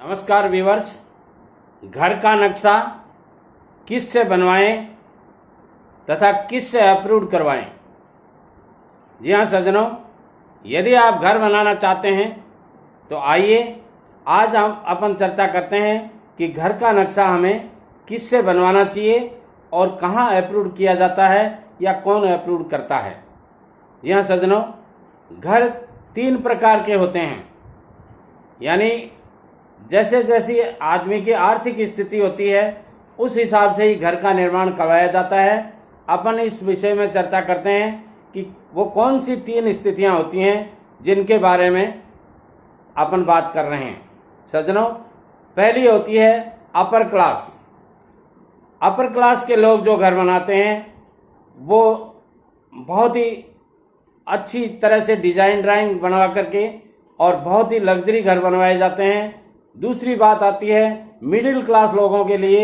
नमस्कार व्यूअर्स, घर का नक्शा किस से बनवाएं तथा किस से अप्रूव करवाएं। जी हाँ सज्जनों, यदि आप घर बनाना चाहते हैं तो आइए आज हम अपन चर्चा करते हैं कि घर का नक्शा हमें किस से बनवाना चाहिए और कहाँ अप्रूव किया जाता है या कौन अप्रूव करता है। जी हाँ सज्जनों, घर 3 प्रकार के होते हैं, यानी जैसे जैसी आदमी की आर्थिक स्थिति होती है उस हिसाब से ही घर का निर्माण करवाया जाता है। अपन इस विषय में चर्चा करते हैं कि वो कौन सी 3 स्थितियां होती हैं जिनके बारे में अपन बात कर रहे हैं। सज्जनों, पहली होती है अपर क्लास। अपर क्लास के लोग जो घर बनाते हैं वो बहुत ही अच्छी तरह से डिजाइन ड्राइंग बनवा करके और बहुत ही लग्जरी घर बनवाए जाते हैं। दूसरी बात आती है मिडिल क्लास लोगों के लिए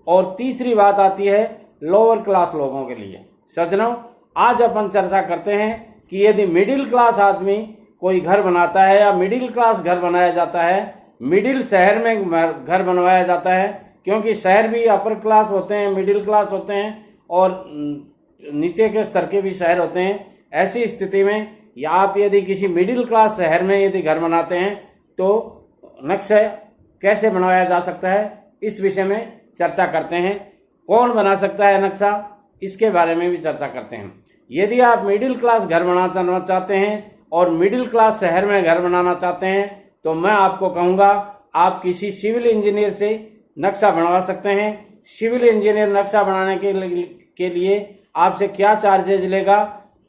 और तीसरी बात आती है लोअर क्लास लोगों के लिए। सज्जनों, आज अपन चर्चा करते हैं कि यदि मिडिल क्लास आदमी कोई घर बनाता है या मिडिल क्लास घर बनाया जाता है, मिडिल शहर में घर बनवाया जाता है, क्योंकि शहर भी अपर क्लास होते हैं, मिडिल क्लास होते हैं और नीचे के स्तर के भी शहर होते हैं। ऐसी स्थिति में या आप यदि किसी मिडिल क्लास शहर में यदि घर बनाते हैं तो नक्शा कैसे बनवाया जा सकता है, इस विषय में चर्चा करते हैं। कौन बना सकता है नक्शा, इसके बारे में भी चर्चा करते हैं। यदि आप मिडिल क्लास घर बनाना चाहते हैं और मिडिल क्लास शहर में घर बनाना चाहते हैं तो मैं आपको कहूँगा आप किसी सिविल इंजीनियर से नक्शा बनवा सकते हैं। सिविल इंजीनियर नक्शा बनाने के लिए आपसे क्या चार्जेज लेगा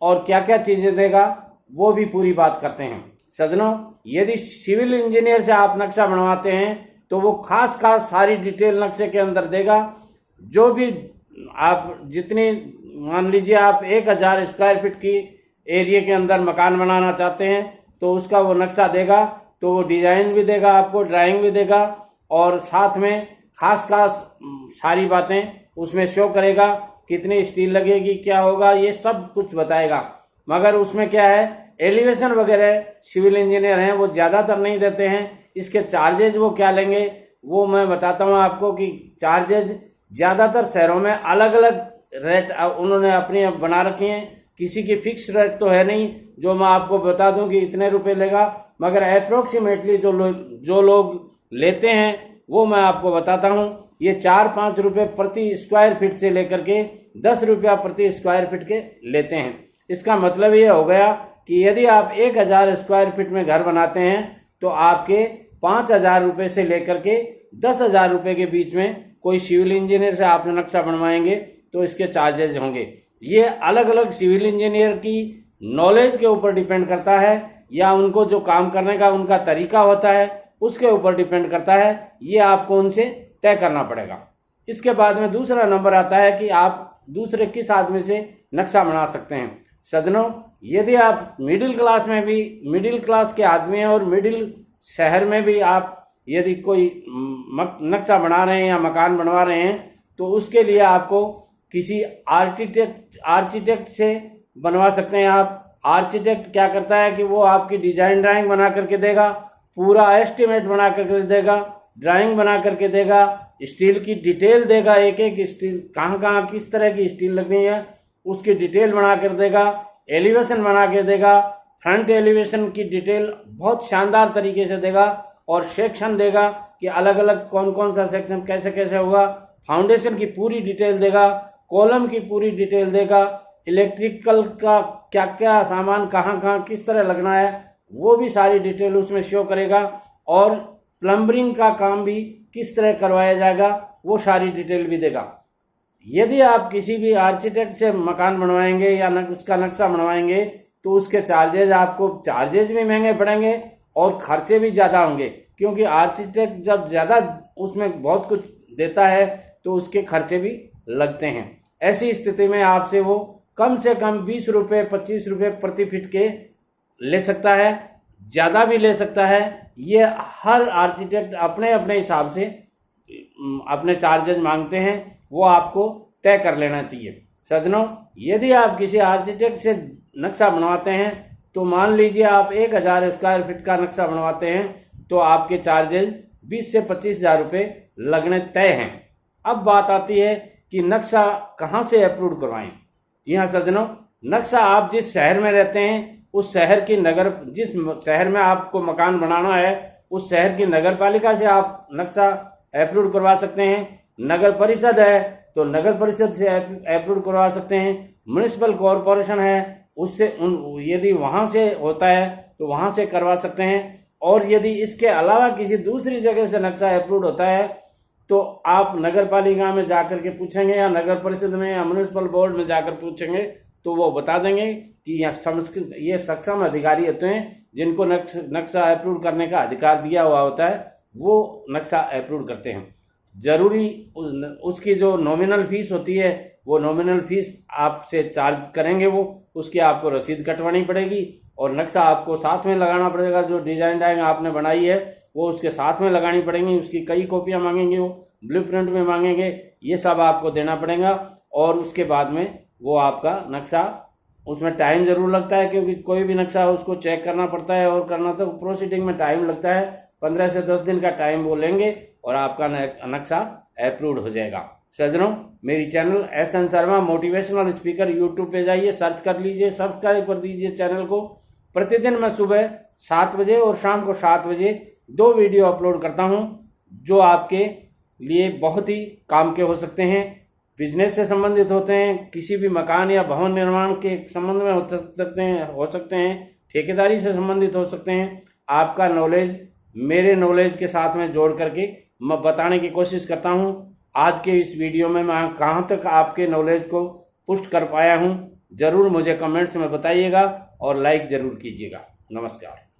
और क्या क्या चीज़ें देगा वो भी पूरी बात करते हैं। सज्जनों, यदि सिविल इंजीनियर से आप नक्शा बनवाते हैं तो वो खास सारी डिटेल नक्शे के अंदर देगा। जो भी आप जितनी मान लीजिए आप 1000 स्क्वायर फीट की एरिया के अंदर मकान बनाना चाहते हैं तो उसका वो नक्शा देगा, तो वो डिजाइन भी देगा, आपको ड्राइंग भी देगा और साथ में खास सारी बातें उसमें शो करेगा, कितनी स्टील लगेगी, क्या होगा, ये सब कुछ बताएगा। मगर उसमें क्या है, एलिवेशन वगैरह सिविल इंजीनियर हैं वो ज़्यादातर नहीं देते हैं। इसके चार्जेज वो क्या लेंगे वो मैं बताता हूँ आपको कि चार्जेज ज़्यादातर शहरों में अलग अलग रेट उन्होंने अपनी बना रखी हैं। किसी की फिक्स रेट तो है नहीं जो मैं आपको बता दूं कि इतने रुपए लेगा, मगर अप्रोक्सीमेटली जो लोग लेते हैं वो मैं आपको बताता हूँ। ये 4-5 रुपये प्रति स्क्वायर फीट से लेकर के 10 रुपया प्रति स्क्वायर फीट के लेते हैं। इसका मतलब ये हो गया कि यदि आप 1000 स्क्वायर फीट में घर बनाते हैं तो आपके 5000 रुपये से लेकर के 10,000 रुपये के बीच में कोई सिविल इंजीनियर से आप नक्शा बनवाएंगे तो इसके चार्जेज होंगे। ये अलग अलग सिविल इंजीनियर की नॉलेज के ऊपर डिपेंड करता है या उनको जो काम करने का उनका तरीका होता है उसके ऊपर डिपेंड करता है। ये आपको उनसे तय करना पड़ेगा। इसके बाद में दूसरा नंबर आता है कि आप दूसरे किस आदमी से नक्शा बना सकते हैं। सज्जनों, यदि आप मिडिल क्लास के आदमी हैं और मिडिल शहर में भी आप यदि कोई नक्शा बना रहे हैं या मकान बनवा रहे हैं तो उसके लिए आपको किसी आर्किटेक्ट से बनवा सकते हैं। आप आर्किटेक्ट क्या करता है कि वो आपकी डिजाइन ड्राइंग बना करके देगा, पूरा एस्टिमेट बना करके देगा, ड्राइंग बना करके देगा, स्टील की डिटेल देगा, एक एक स्टील कहाँ किस तरह की स्टील लगनी है उसकी डिटेल बना कर देगा, एलिवेशन बना के देगा, फ्रंट एलिवेशन की डिटेल बहुत शानदार तरीके से देगा और सेक्शन देगा कि अलग अलग कौन कौन सा सेक्शन कैसे कैसे होगा, फाउंडेशन की पूरी डिटेल देगा, कॉलम की पूरी डिटेल देगा, इलेक्ट्रिकल का क्या क्या सामान कहाँ किस तरह लगना है वो भी सारी डिटेल उसमें शो करेगा और प्लम्बरिंग का काम भी किस तरह करवाया जाएगा वो सारी डिटेल भी देगा। यदि आप किसी भी आर्किटेक्ट से मकान बनवाएंगे या उसका नक्शा बनवाएंगे तो उसके चार्जेज भी महंगे पड़ेंगे और खर्चे भी ज़्यादा होंगे, क्योंकि आर्किटेक्ट जब ज़्यादा उसमें बहुत कुछ देता है तो उसके खर्चे भी लगते हैं। ऐसी स्थिति में आपसे वो कम से कम 20 रुपये 25 रुपये प्रति फीट के ले सकता है, ज़्यादा भी ले सकता है। ये हर आर्किटेक्ट अपने अपने हिसाब से अपने चार्जेज मांगते हैं, वो आपको तय कर लेना चाहिए। सज्जनों, यदि आप किसी आर्किटेक्ट से नक्शा बनवाते हैं तो मान लीजिए आप 1000 स्क्वायर फीट का नक्शा बनवाते हैं तो आपके चार्जेज 20 से 25,000 रुपये लगने तय हैं। अब बात आती है कि नक्शा कहाँ से अप्रूव करवाएं। जी हाँ सज्जनों, नक्शा आप जिस शहर में रहते हैं उस शहर की जिस शहर में आपको मकान बनाना है उस शहर की नगर पालिका से आप नक्शा अप्रूव करवा सकते हैं। नगर परिषद है तो नगर परिषद से अप्रूव करवा सकते हैं। म्युनिसिपल कॉरपोरेशन है उससे यदि वहां से होता है तो वहां से करवा सकते हैं। और यदि इसके अलावा किसी दूसरी जगह से नक्शा अप्रूव होता है तो आप नगर पालिका में जाकर के पूछेंगे या नगर परिषद में या म्युनिसिपल बोर्ड में जाकर पूछेंगे तो वो बता देंगे कि ये सक्षम अधिकारी होते हैं जिनको नक्शा अप्रूव करने का अधिकार दिया हुआ होता है, वो नक्शा अप्रूव करते हैं। जरूरी उसकी जो नॉमिनल फीस होती है वो नॉमिनल फीस आपसे चार्ज करेंगे, वो उसकी आपको रसीद कटवानी पड़ेगी और नक्शा आपको साथ में लगाना पड़ेगा। जो डिजाइन ड्राइंग आपने बनाई है वो उसके साथ में लगानी पड़ेंगी। उसकी कई कॉपियां मांगेंगे, वो ब्लूप्रिंट में मांगेंगे, ये सब आपको देना पड़ेगा। और उसके बाद में वो आपका नक्शा, उसमें टाइम जरूर लगता है क्योंकि कोई भी नक्शा उसको चेक करना पड़ता है और करना तो प्रोसीडिंग में टाइम लगता है। 15 से 10 दिन का टाइम वो लेंगे और आपका नक्शा अप्रूव्ड हो जाएगा। सज्जनों, मेरी channel SN Sharma motivational speaker YouTube पे जाइए, सर्च कर लीजिए, सब्सक्राइब कर दीजिए चैनल को। प्रतिदिन मैं सुबह 7 बजे और शाम को 7 बजे 2 वीडियो अपलोड करता हूं जो आपके लिए बहुत ही काम के हो सकते हैं। बिजनेस से संबंधित होते हैं, किसी भी मकान या भवन निर्माण के संबंध में हो सकते हैं, ठेकेदारी से संबंधित हो सकते हैं। आपका नॉलेज मेरे नॉलेज के साथ में जोड़ करके मैं बताने की कोशिश करता हूं। आज के इस वीडियो में मैं कहाँ तक आपके नॉलेज को पुष्ट कर पाया हूं, जरूर मुझे कमेंट्स में बताइएगा और लाइक जरूर कीजिएगा। नमस्कार।